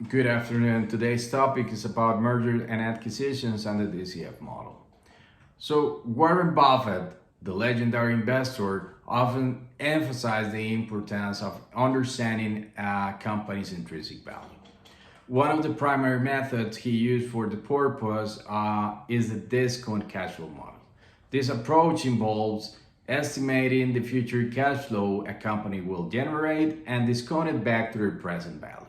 Good afternoon. Today's topic is about mergers and acquisitions and the DCF model. So, Warren Buffett, the legendary investor, often emphasized the importance of understanding a company's intrinsic value. One of the primary methods he used for the purpose is the discount cash flow model. This approach involves estimating the future cash flow a company will generate and discount it back to their present value.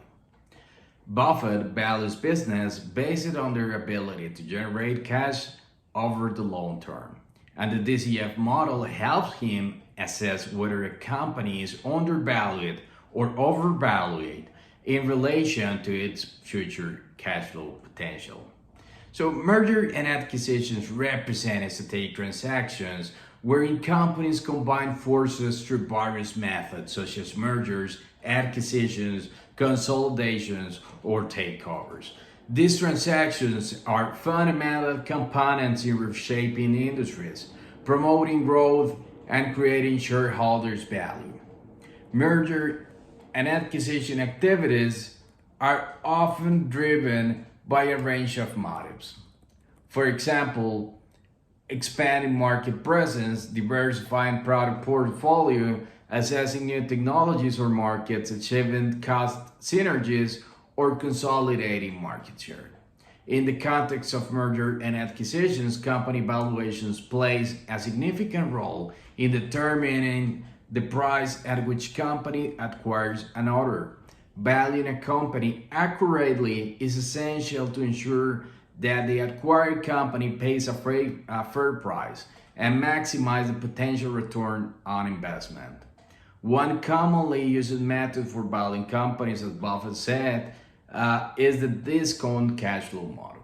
Buffett values business based on their ability to generate cash over the long term. And the DCF model helps him assess whether a company is undervalued or overvalued in relation to its future cash flow potential. So merger and acquisitions represent strategic transactions wherein companies combine forces through various methods such as mergers, acquisitions, consolidations, or takeovers. These transactions are fundamental components in reshaping industries, promoting growth, and creating shareholders' value. Merger and acquisition activities are often driven by a range of motives. For example, expanding market presence, diversifying product portfolio, assessing new technologies or markets, achieving cost synergies, or consolidating market share. In the context of merger and acquisitions, company valuations plays a significant role in determining the price at which company acquires another. Valuing a company accurately is essential to ensure that the acquired company pays a fair price and maximize the potential return on investment. One commonly used method for valuing companies, as Buffett said, is the discount cash flow model.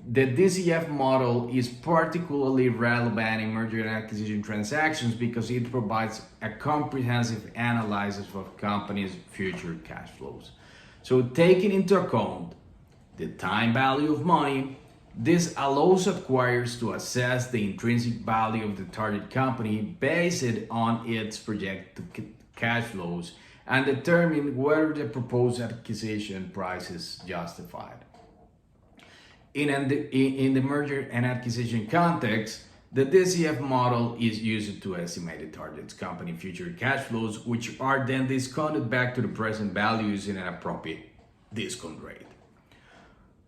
The DCF model is particularly relevant in merger and acquisition transactions because it provides a comprehensive analysis of a company's future cash flows. So, taking into account the time value of money, this allows acquirers to assess the intrinsic value of the target company based on its projected cash flows and determine whether the proposed acquisition price is justified. In the merger and acquisition context, the DCF model is used to estimate the target's company future cash flows, which are then discounted back to the present values in an appropriate discount rate.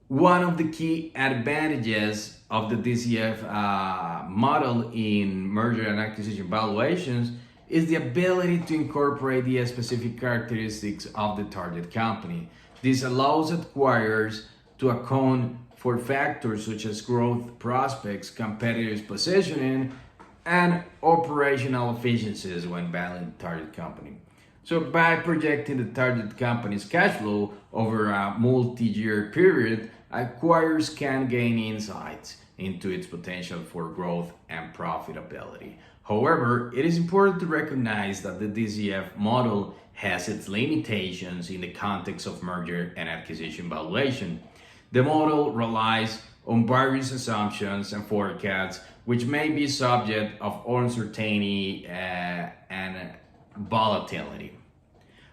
One of the key advantages of the DCF model in merger and acquisition valuations is the ability to incorporate the specific characteristics of the target company. This allows acquirers to account for factors such as growth prospects, competitors' positioning, and operational efficiencies when valuing the target company. So by projecting the target company's cash flow over a multi-year period, acquirers can gain insights into its potential for growth and profitability. However, it is important to recognize that the DCF model has its limitations in the context of merger and acquisition valuation. The model relies on various assumptions and forecasts, which may be subject of uncertainty and volatility.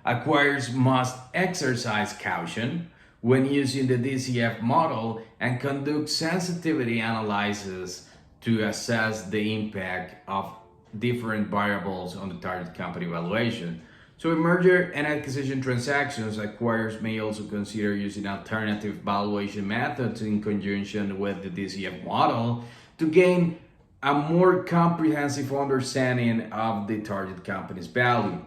Acquirers must exercise caution when using the DCF model and conduct sensitivity analysis to assess the impact of different variables on the target company valuation. So in merger and acquisition transactions, acquirers may also consider using alternative valuation methods in conjunction with the DCF model to gain a more comprehensive understanding of the target company's value.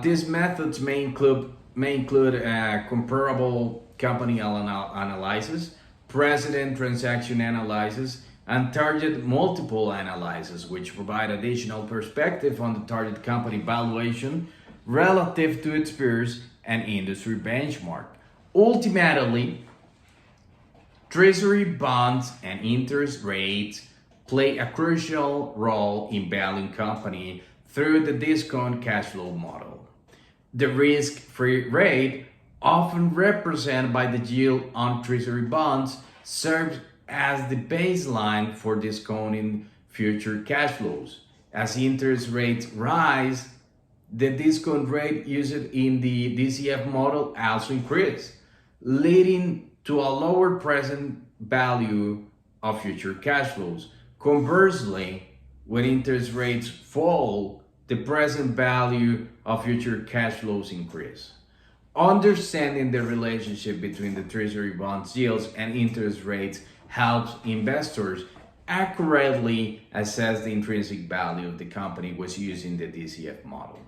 These methods may include comparable company analysis, precedent transaction analysis, and target multiple analysis, which provide additional perspective on the target company valuation relative to its peers and industry benchmark. Ultimately, treasury bonds and interest rates play a crucial role in valuing company through the discount cash flow model. The risk-free rate, often represented by the yield on treasury bonds, serves as the baseline for discounting future cash flows. As interest rates rise, the discount rate used in the DCF model also increases. leading to a lower present value of future cash flows. Conversely, when interest rates fall, the present value of future cash flows increase. Understanding the relationship between the treasury bonds yields and interest rates helps investors accurately assess the intrinsic value of the company was using the DCF model.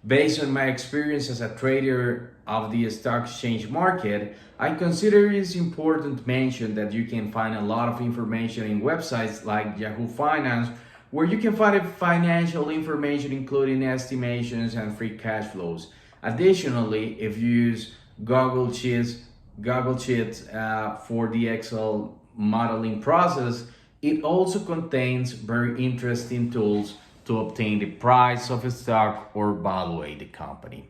Based on my experience as a trader of the stock exchange market, I consider it is important to mention that you can find a lot of information in websites like Yahoo Finance, where you can find financial information including estimations and free cash flows. Additionally, if you use Google Sheets for the Excel modeling process, it also contains very interesting tools to obtain the price of a stock or evaluate the company.